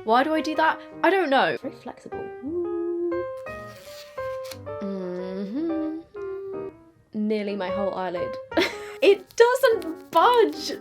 Why do I do that? I don't know. Very flexible. Nearly my whole eyelid. It doesn't budge.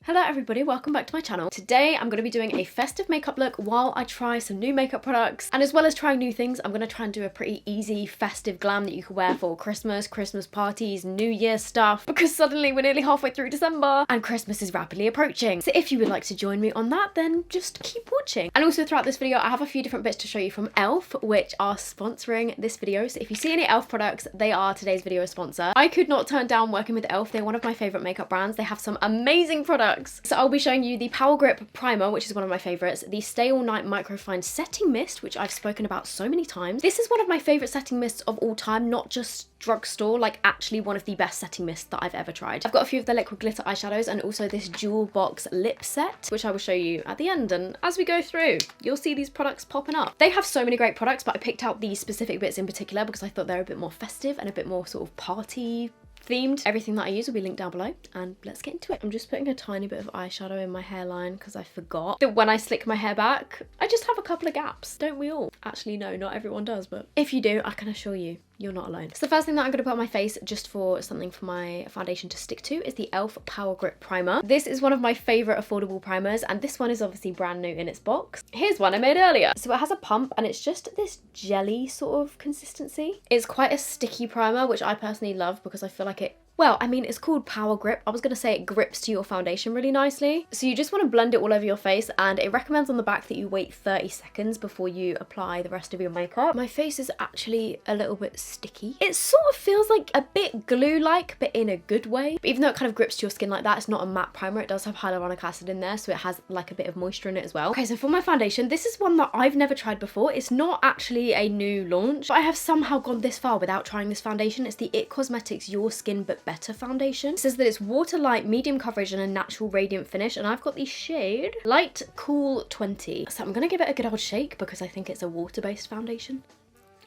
Hello everybody, welcome back to my channel. Today I'm going to be doing a festive makeup look while I try some new makeup products, and as well as trying new things, I'm going to try and do a pretty easy festive glam that you can wear for Christmas parties, New Year stuff, because suddenly we're nearly halfway through December and Christmas is rapidly approaching. So if you would like to join me on that, then just keep watching. And also throughout this video I have a few different bits to show you from e.l.f, which are sponsoring this video. So if you see any e.l.f products, they are today's video sponsor. I could not turn down working with e.l.f. They're one of my favourite makeup brands. They have some amazing products. So I'll be showing you the Power Grip Primer, which is one of my favourites, the Stay All Night Microfine Setting Mist, which I've spoken about so many times. This is one of my favourite setting mists of all time, not just drugstore, like actually one of the best setting mists that I've ever tried. I've got a few of the liquid glitter eyeshadows and also this jewel box lip set, which I will show you at the end, and as we go through you'll see these products popping up. They have so many great products, but I picked out these specific bits in particular because I thought they're a bit more festive and a bit more sort of party themed. Everything that I use will be linked down below, and let's get into it. I'm just putting a tiny bit of eyeshadow in my hairline because I forgot that when I slick my hair back I just have a couple of gaps. Don't we all? Actually no, not everyone does, but if you do, I can assure you you're not alone. So the first thing that I'm going to put on my face, just for something for my foundation to stick to, is the e.l.f. Power Grip Primer. This is one of my favourite affordable primers, and this one is obviously brand new in its box. Here's one I made earlier. So it has a pump and it's just this jelly sort of consistency. It's quite a sticky primer, which I personally love because I feel like it, well, I mean, it's called Power Grip. I was going to say it grips to your foundation really nicely. So you just want to blend it all over your face, and it recommends on the back that you wait 30 seconds before you apply the rest of your makeup. My face is actually a little bit sticky. It sort of feels like a bit glue-like, but in a good way. But even though it kind of grips to your skin like that, it's not a matte primer. It does have hyaluronic acid in there, so it has like a bit of moisture in it as well. Okay, so for my foundation, this is one that I've never tried before. It's not actually a new launch, but I have somehow gone this far without trying this foundation. It's the IT Cosmetics Your Skin But Better foundation. It says that it's water light, medium coverage and a natural radiant finish, and I've got the shade Light Cool 20. So I'm gonna give it a good old shake because I think it's a water-based foundation.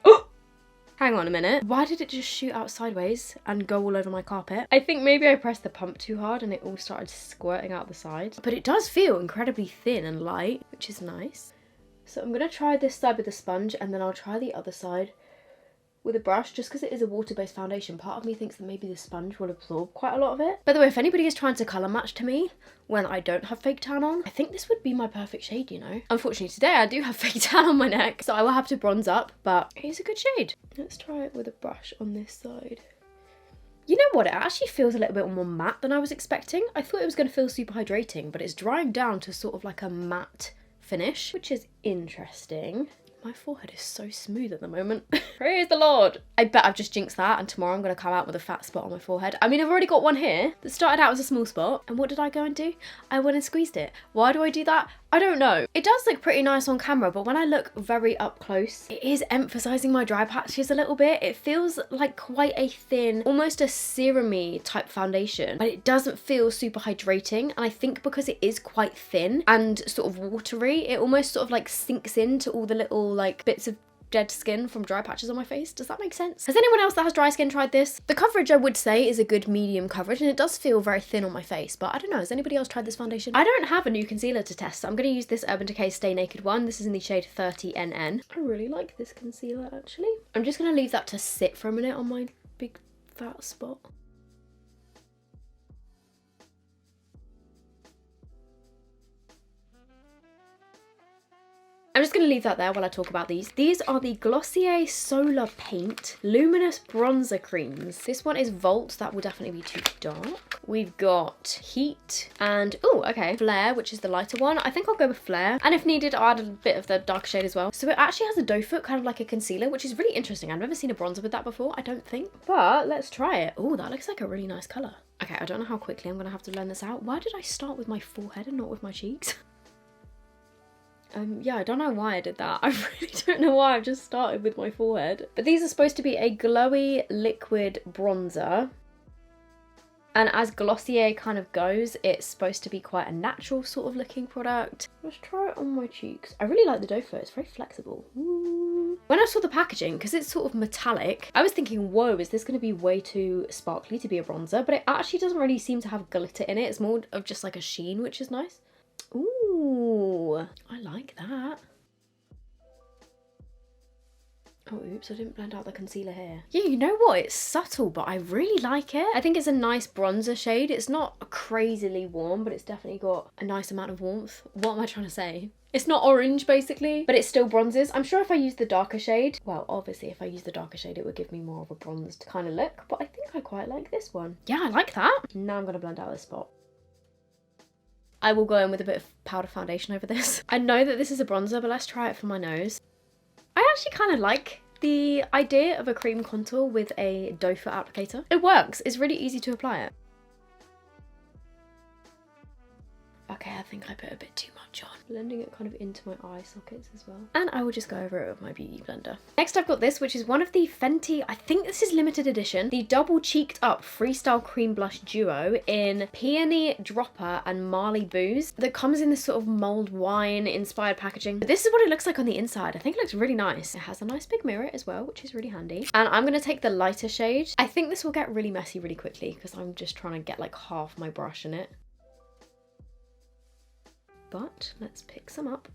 Oh! Hang on a minute. Why did it just shoot out sideways and go all over my carpet? I think maybe I pressed the pump too hard and it all started squirting out the side. But it does feel incredibly thin and light, which is nice. So I'm gonna try this side with a sponge, and then I'll try the other side with a brush, just because it is a water-based foundation. Part of me thinks that maybe the sponge will absorb quite a lot of it. By the way, if anybody is trying to colour match to me when I don't have fake tan on, I think this would be my perfect shade, you know. Unfortunately today I do have fake tan on my neck, so I will have to bronze up, but it is a good shade. Let's try it with a brush on this side. You know what, it actually feels a little bit more matte than I was expecting. I thought it was going to feel super hydrating, but it's drying down to sort of like a matte finish, which is interesting. My forehead is so smooth at the moment. Praise the Lord. I bet I've just jinxed that, and tomorrow I'm going to come out with a fat spot on my forehead. I mean, I've already got one here that started out as a small spot, and what did I go and do? I went and squeezed it. Why do I do that? I don't know. It does look pretty nice on camera, but when I look very up close, it is emphasising my dry patches a little bit. It feels like quite a thin, almost a serum-y type foundation, but it doesn't feel super hydrating, and I think because it is quite thin and sort of watery, it almost sort of like sinks into all the little like bits of dead skin from dry patches on my face. Does that make sense? Has anyone else that has dry skin tried this? The coverage I would say is a good medium coverage, and it does feel very thin on my face, but I don't know, has anybody else tried this foundation? I don't have a new concealer to test, so I'm going to use this Urban Decay Stay Naked one. This is in the shade 30NN. I really like this concealer actually. I'm just going to leave that to sit for a minute on my big fat spot. I'm just going to leave that there while I talk about these. These are the Glossier Solar Paint Luminous Bronzer Creams. This one is Volt. That will definitely be too dark. We've got Heat and, oh, okay, Flare, which is the lighter one. I think I'll go with Flare. And if needed, I'll add a bit of the dark shade as well. So it actually has a doe foot, kind of like a concealer, which is really interesting. I've never seen a bronzer with that before, I don't think. But let's try it. Oh, that looks like a really nice colour. Okay, I don't know how quickly I'm going to have to blend this out. Why did I start with my forehead and not with my cheeks? Yeah, I don't know why I did that. I really don't know why I've just started with my forehead. But these are supposed to be a glowy liquid bronzer. And as Glossier kind of goes, it's supposed to be quite a natural sort of looking product. Let's try it on my cheeks. I really like the doe foot, it's very flexible. Ooh. When I saw the packaging, because it's sort of metallic, I was thinking, whoa, is this going to be way too sparkly to be a bronzer? But it actually doesn't really seem to have glitter in it. It's more of just like a sheen, which is nice. Ooh. Ooh, I like that. Oh, oops, I didn't blend out the concealer here. Yeah, you know what? It's subtle, but I really like it. I think it's a nice bronzer shade. It's not crazily warm, but it's definitely got a nice amount of warmth. What am I trying to say? It's not orange, basically, but it still bronzes. I'm sure if I use the darker shade, well, obviously, if I use the darker shade, it would give me more of a bronzed kind of look, but I think I quite like this one. Yeah, I like that. Now I'm going to blend out this spot. I will go in with a bit of powder foundation over this. I know that this is a bronzer, but let's try it for my nose. I actually kind of like the idea of a cream contour with a doe foot applicator. It works. It's really easy to apply it. Okay, I think I put a bit too much on. Blending it kind of into my eye sockets as well. And I will just go over it with my beauty blender. Next I've got this, which is one of the Fenty, I think this is limited edition, the double cheeked up Freestyle Cream Blush Duo in Peony Dropper and Marley Booze that comes in this sort of mulled wine inspired packaging. But this is what it looks like on the inside. I think it looks really nice. It has a nice big mirror as well, which is really handy. And I'm going to take the lighter shade. I think this will get really messy really quickly because I'm just trying to get like half my brush in it. But let's pick some up.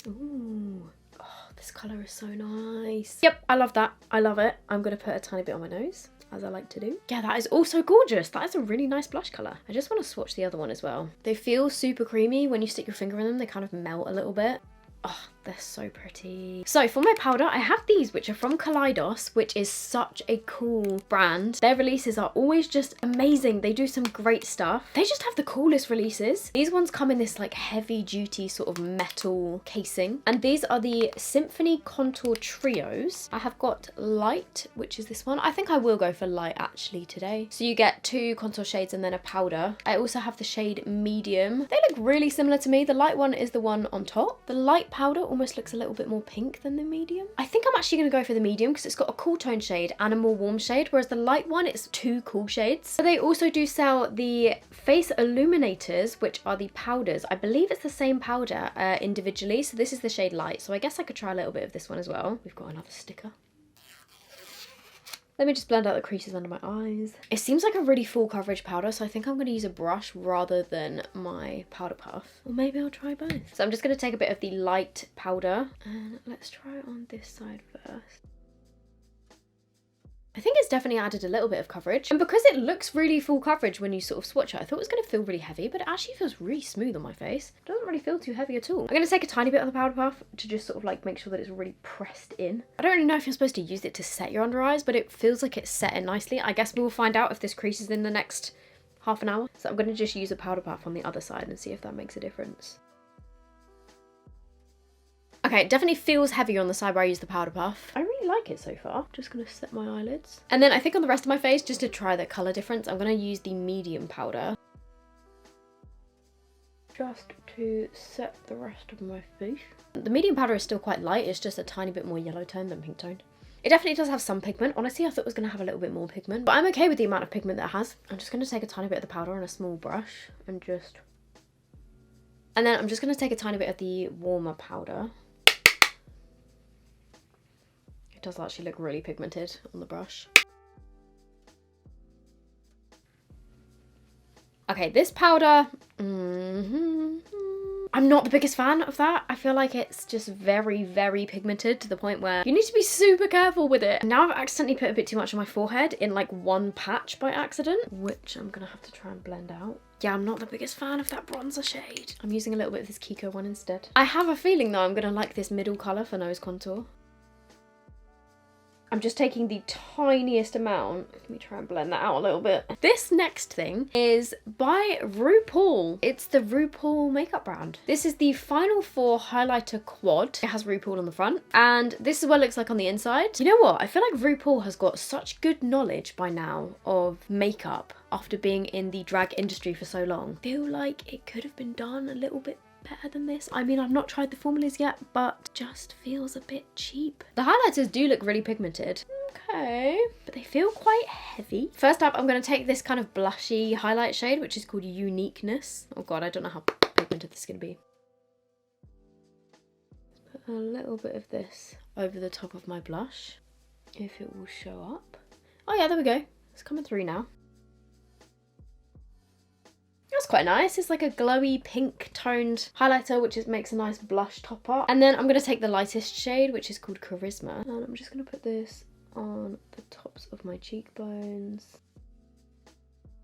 Ooh, oh, this colour is so nice. Yep, I love that. I love it. I'm going to put a tiny bit on my nose, as I like to do. Yeah, that is also gorgeous. That is a really nice blush colour. I just want to swatch the other one as well. They feel super creamy. When you stick your finger in them, they kind of melt a little bit. Oh, they're so pretty. So for my powder, I have these, which are from Kaleidos, which is such a cool brand. Their releases are always just amazing. They do some great stuff. They just have the coolest releases. These ones come in this like heavy duty sort of metal casing. And these are the Symphony Contour Trios. I have got light, which is this one. I think I will go for light actually today. So you get 2 contour shades and then a powder. I also have the shade medium. They look really similar to me. The light one is the one on top. The light powder almost looks a little bit more pink than the medium. I think I'm actually going to go for the medium because it's got a cool tone shade and a more warm shade, whereas the light one, it's 2 cool shades. So they also do sell the face illuminators, which are the powders. I believe it's the same powder individually. So this is the shade light. So I guess I could try a little bit of this one as well. We've got another sticker. Let me just blend out the creases under my eyes. It seems like a really full coverage powder, so I think I'm going to use a brush rather than my powder puff. Or maybe I'll try both. So I'm just going to take a bit of the light powder and let's try it on this side first. I think it's definitely added a little bit of coverage. And because it looks really full coverage when you sort of swatch it, I thought it was going to feel really heavy, but it actually feels really smooth on my face. It doesn't really feel too heavy at all. I'm going to take a tiny bit of the powder puff to just sort of like make sure that it's really pressed in. I don't really know if you're supposed to use it to set your under eyes, but it feels like it's set in nicely. I guess we'll find out if this creases in the next half an hour. So I'm going to just use a powder puff on the other side and see if that makes a difference. Okay, it definitely feels heavier on the side where I use the powder puff. I really like it so far. Just gonna set my eyelids. And then I think on the rest of my face, just to try the colour difference, I'm gonna use the medium powder. Just to set the rest of my face. The medium powder is still quite light, it's just a tiny bit more yellow tone than pink toned. It definitely does have some pigment. Honestly, I thought it was gonna have a little bit more pigment, but I'm okay with the amount of pigment that it has. I'm just gonna take a tiny bit of the powder on a small brush and just... And then I'm just gonna take a tiny bit of the warmer powder. It does actually look really pigmented on the brush. Okay, this powder, I'm not the biggest fan of that. I feel like it's just very, very pigmented to the point where you need to be super careful with it. Now I've accidentally put a bit too much on my forehead in like one patch by accident, which I'm gonna have to try and blend out. Yeah, I'm not the biggest fan of that bronzer shade. I'm using a little bit of this Kiko one instead. I have a feeling though I'm gonna like this middle colour for nose contour. I'm just taking the tiniest amount. Let me try and blend that out a little bit. This next thing is by RuPaul. It's the RuPaul makeup brand. This is the Final Four Highlighter Quad. It has RuPaul on the front. And this is what it looks like on the inside. You know what? I feel like RuPaul has got such good knowledge by now of makeup after being in the drag industry for so long. I feel like it could have been done a little bit better than this. I mean, I've not tried the formulas yet, but just feels a bit cheap. The highlighters do look really pigmented. Okay, but they feel quite heavy. First up, I'm going to take this kind of blushy highlight shade, which is called Uniqueness. Oh god, I don't know how pigmented this is going to be. Put a little bit of this over the top of my blush, if it will show up. Oh yeah, there we go. It's coming through now. That's quite nice. It's like a glowy pink toned highlighter, which makes a nice blush topper. And then I'm going to take the lightest shade, which is called Charisma. And I'm just going to put this on the tops of my cheekbones.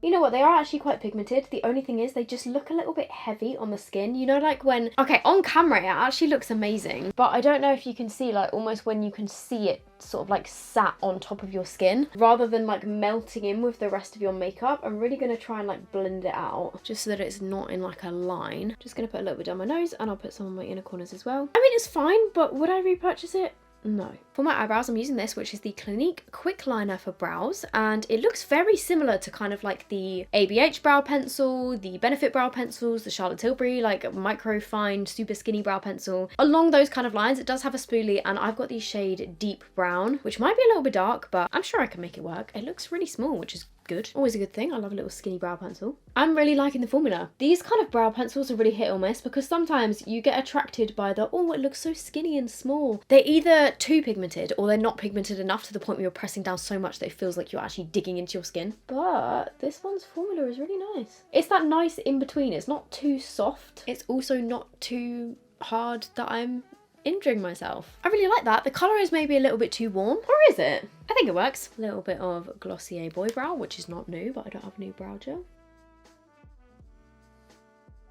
You know what, they are actually quite pigmented. The only thing is they just look a little bit heavy on the skin. You know, like when, okay, on camera it actually looks amazing, but I don't know if you can see, like almost when you can see it sort of like sat on top of your skin rather than like melting in with the rest of your makeup. I'm really going to try and like blend it out just so that it's not in like a line. Just going to put a little bit down my nose, and I'll put some on my inner corners as well. I mean, it's fine, but would I repurchase it? No. For my eyebrows, I'm using this, which is the Clinique Quick Liner for brows, and it looks very similar to kind of like the ABH brow pencil, the Benefit brow pencils, the Charlotte Tilbury like micro fine super skinny brow pencil. Along those kind of lines. It does have a spoolie, and I've got the shade Deep Brown, which might be a little bit dark, but I'm sure I can make it work. It looks really small, which is good. Always a good thing. I love a little skinny brow pencil. I'm really liking the formula. These kind of brow pencils are really hit or miss, because sometimes you get attracted by the, oh, it looks so skinny and small. They're either too pigmented or they're not pigmented enough to the point where you're pressing down so much that it feels like you're actually digging into your skin. But this one's formula is really nice. It's that nice in between. It's not too soft. It's also not too hard that I'm injuring myself. I really like that. The colour is maybe a little bit too warm. Or is it? I think it works. A little bit of Glossier Boy Brow, which is not new, but I don't have new brow gel.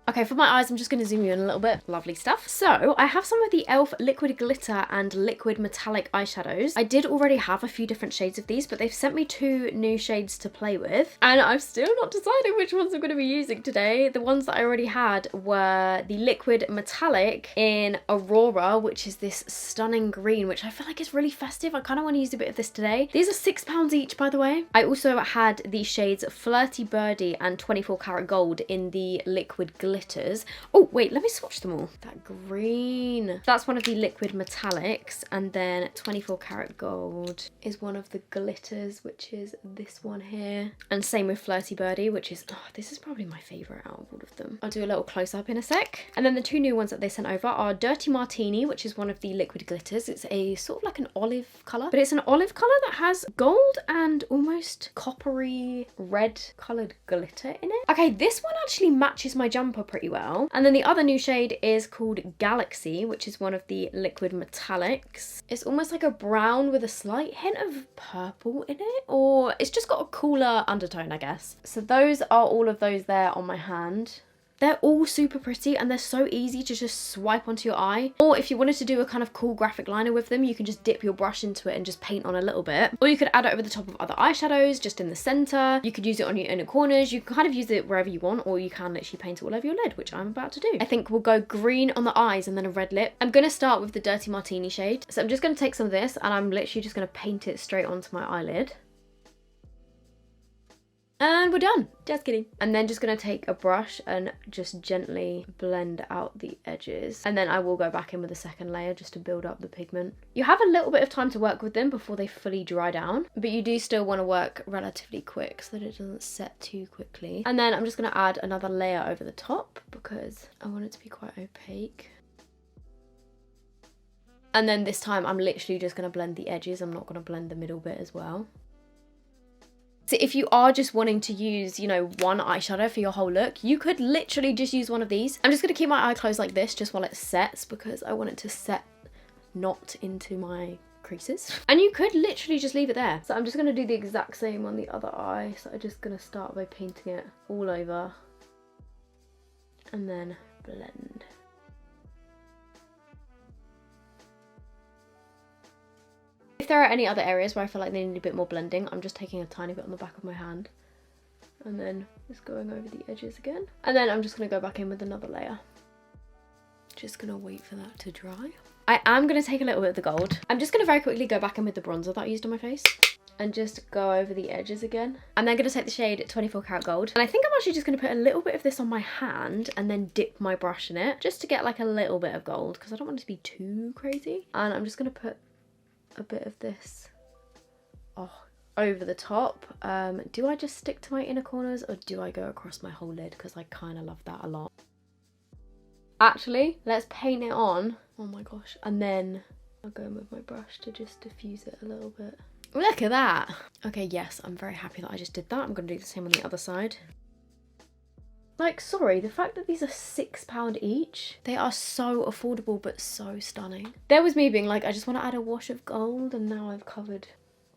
Okay, for my eyes, I'm just going to zoom you in a little bit. Lovely stuff. So, I have some of the e.l.f. Liquid Glitter and Liquid Metallic eyeshadows. I did already have a few different shades of these, but they've sent me 2 new shades to play with. And I've still not decided which ones I'm going to be using today. The ones that I already had were the Liquid Metallic in Aurora, which is this stunning green, which I feel like is really festive. I kind of want to use a bit of this today. These are £6 each, by the way. I also had the shades Flirty Birdie and 24 Karat Gold in the Liquid Glitters. Oh wait, let me swatch them all. That green, that's one of the Liquid Metallics, and then 24 Karat Gold is one of the glitters, which is this one here, and same with Flirty Birdie, which is, oh, this is probably my favorite out of all of them. I'll do a little close-up in a sec. And then the 2 new ones that they sent over are Dirty Martini, which is one of the Liquid Glitters. It's a sort of like an olive color, but it's an olive color that has gold and almost coppery red colored glitter in it. Okay, this one actually matches my jumper pretty well. And then the other new shade is called Galaxy, which is one of the Liquid Metallics. It's almost like a brown with a slight hint of purple in it, or it's just got a cooler undertone, I guess. So those are all of those there on my hand. They're all super pretty, and they're so easy to just swipe onto your eye. Or if you wanted to do a kind of cool graphic liner with them, you can just dip your brush into it and just paint on a little bit. Or you could add it over the top of other eyeshadows, just in the center. You could use it on your inner corners. You can kind of use it wherever you want, or you can literally paint it all over your lid, which I'm about to do. I think we'll go green on the eyes and then a red lip. I'm going to start with the Dirty Martini shade. So I'm just going to take some of this, and I'm literally just going to paint it straight onto my eyelid. And we're done. Just kidding. And then just going to take a brush and just gently blend out the edges. And then I will go back in with a second layer just to build up the pigment. You have a little bit of time to work with them before they fully dry down, but you do still want to work relatively quick so that it doesn't set too quickly. And then I'm just going to add another layer over the top because I want it to be quite opaque. And then this time I'm literally just going to blend the edges. I'm not going to blend the middle bit as well. So if you are just wanting to use, you know, one eyeshadow for your whole look, you could literally just use one of these. I'm just going to keep my eye closed like this just while it sets because I want it to set not into my creases. And you could literally just leave it there. So I'm just going to do the exact same on the other eye. So I'm just going to start by painting it all over and then blend. If there are any other areas where I feel like they need a bit more blending, I'm just taking a tiny bit on the back of my hand and then just going over the edges again. And then I'm just going to go back in with another layer. Just going to wait for that to dry. I am going to take a little bit of the gold. I'm just going to very quickly go back in with the bronzer that I used on my face and just go over the edges again. I'm then going to take the shade 24 Karat Gold. And I think I'm actually just going to put a little bit of this on my hand and then dip my brush in it just to get like a little bit of gold because I don't want it to be too crazy. And I'm just going to put a bit of this over the top. Do I just stick to my inner corners or do I go across my whole lid? Because I kind of love that a lot. Actually, let's paint it on. Oh my gosh. And then I'll go in with my brush to just diffuse it a little bit. Look at that. Okay, yes, I'm very happy that I just did that. I'm going to do the same on the other side. Like, sorry, the fact that these are £6 each, they are so affordable but so stunning. There was me being like, I just want to add a wash of gold, and now I've covered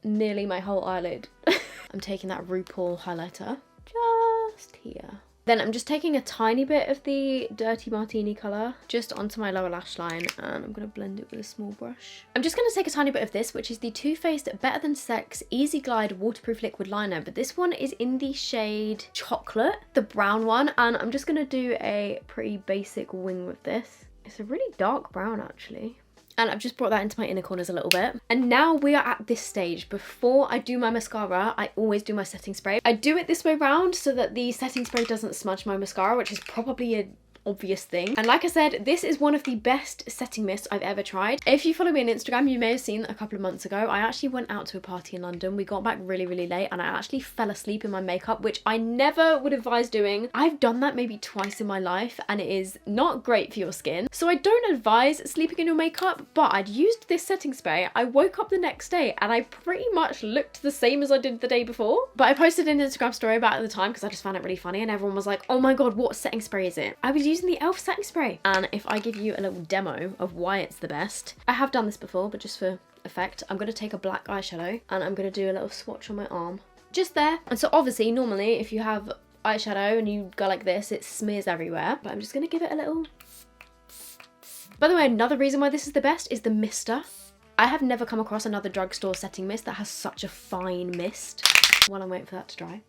nearly my whole eyelid. I'm taking that RuPaul highlighter just here. Then I'm just taking a tiny bit of the Dirty Martini colour just onto my lower lash line, and I'm going to blend it with a small brush. I'm just going to take a tiny bit of this, which is the Too Faced Better Than Sex Easy Glide Waterproof Liquid Liner, but this one is in the shade Chocolate, the brown one, and I'm just going to do a pretty basic wing with this. It's a really dark brown actually. And I've just brought that into my inner corners a little bit. And now we are at this stage. Before I do my mascara, I always do my setting spray. I do it this way round so that the setting spray doesn't smudge my mascara, which is probably a obvious thing. And like I said, this is one of the best setting mists I've ever tried. If you follow me on Instagram, you may have seen a couple of months ago, I actually went out to a party in London. We got back really, really late, and I actually fell asleep in my makeup, which I never would advise doing. I've done that maybe twice in my life, and it is not great for your skin. So I don't advise sleeping in your makeup, but I'd used this setting spray. I woke up the next day and I pretty much looked the same as I did the day before. But I posted an Instagram story about it at the time because I just found it really funny, and everyone was like, oh my god, what setting spray is it? I was using the e.l.f. setting spray. And if I give you a little demo of why it's the best, I have done this before, but just for effect, I'm going to take a black eyeshadow and I'm going to do a little swatch on my arm. Just there. And so obviously, normally, if you have eyeshadow and you go like this, it smears everywhere. But I'm just going to give it a little... By the way, another reason why this is the best is the mister. I have never come across another drugstore setting mist that has such a fine mist. While I'm waiting for that to dry,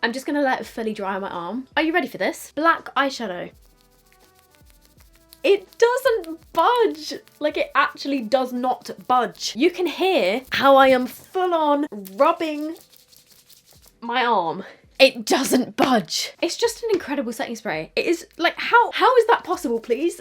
I'm just going to let it fully dry on my arm. Are you ready for this? Black eyeshadow. It doesn't budge. Like, it actually does not budge. You can hear how I am full on rubbing my arm. It doesn't budge. It's just an incredible setting spray. It is like, how is that possible, please?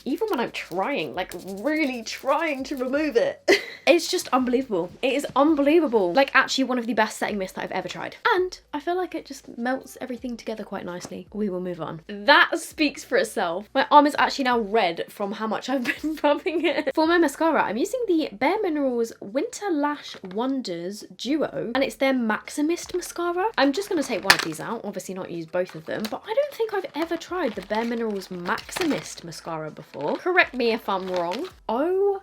Even when I'm trying, like really trying to remove it. It's just unbelievable. It is unbelievable. Like, actually one of the best setting mists that I've ever tried. And I feel like it just melts everything together quite nicely. We will move on. That speaks for itself. My arm is actually now red from how much I've been rubbing it. For my mascara, I'm using the Bare Minerals Winter Lash Wonders Duo, and it's their Maximist mascara. I'm just gonna take one of these out, obviously not use both of them, but I don't think I've ever tried the Bare Minerals Maximist mascara before. Correct me if I'm wrong. Oh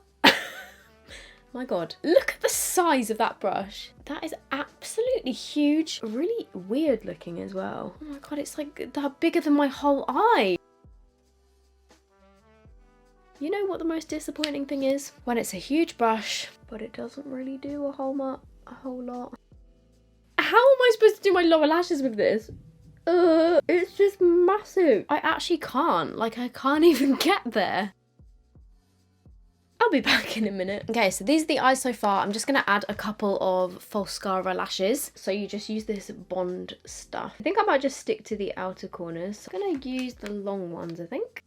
my god, look at the size of that brush. That is absolutely huge. Really weird looking as well. Oh my god, it's like that bigger than my whole eye. You know what the most disappointing thing is? When it's a huge brush, but it doesn't really do a whole lot. How am I supposed to do my lower lashes with this? It's just massive. I actually can't. Like, I can't even get there. I'll be back in a minute. Okay, so these are the eyes so far. I'm just going to add a couple of Falscara lashes. So you just use this Bond stuff. I think I might just stick to the outer corners. I'm going to use the long ones, I think.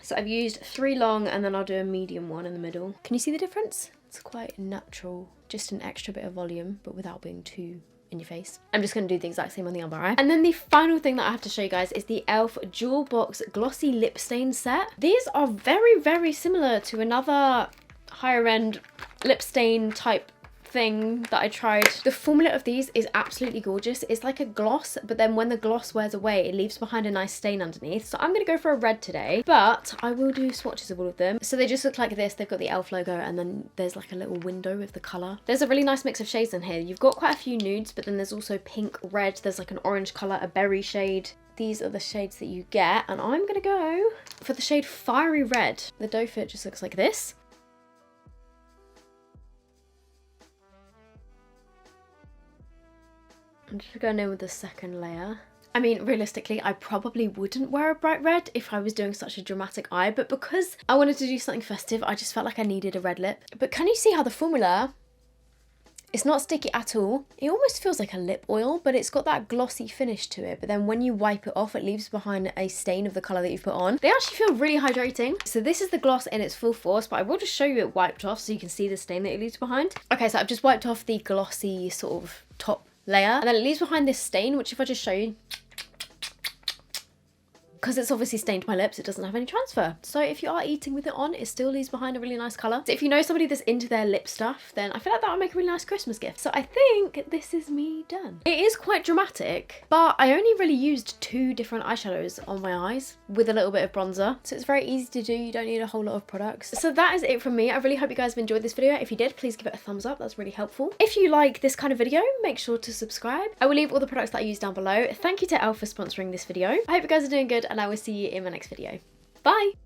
So I've used 3 long, and then I'll do a medium one in the middle. Can you see the difference? It's quite natural. Just an extra bit of volume, but without being too in your face. I'm just going to do the exact same on the other eye. And then the final thing that I have to show you guys is the e.l.f. Jewel Box Glossy Lip Stain Set. These are very, very similar to another higher end lip stain type thing that I tried. The formula of these is absolutely gorgeous. It's like a gloss, but then when the gloss wears away, it leaves behind a nice stain underneath. So I'm going to go for a red today, but I will do swatches of all of them. So they just look like this. They've got the e.l.f. logo, and then there's like a little window with the colour. There's a really nice mix of shades in here. You've got quite a few nudes, but then there's also pink, red, there's like an orange colour, a berry shade. These are the shades that you get, and I'm going to go for the shade Fiery Red. The doe foot just looks like this. I'm just going in with the second layer. I mean, realistically, I probably wouldn't wear a bright red if I was doing such a dramatic eye, but because I wanted to do something festive, I just felt like I needed a red lip. But can you see how the formula, it's not sticky at all. It almost feels like a lip oil, but it's got that glossy finish to it. But then when you wipe it off, it leaves behind a stain of the colour that you've put on. They actually feel really hydrating. So this is the gloss in its full force, but I will just show you it wiped off so you can see the stain that it leaves behind. Okay, so I've just wiped off the glossy sort of top layer, and then it leaves behind this stain, which if I just show you, because it's obviously stained my lips, it doesn't have any transfer. So if you are eating with it on, it still leaves behind a really nice colour. So if you know somebody that's into their lip stuff, then I feel like that would make a really nice Christmas gift. So I think this is me done. It is quite dramatic, but I only really used 2 different eyeshadows on my eyes with a little bit of bronzer. So it's very easy to do, you don't need a whole lot of products. So that is it from me. I really hope you guys have enjoyed this video. If you did, please give it a thumbs up, that's really helpful. If you like this kind of video, make sure to subscribe. I will leave all the products that I use down below. Thank you to e.l.f. for sponsoring this video. I hope you guys are doing good, and I will see you in my next video. Bye!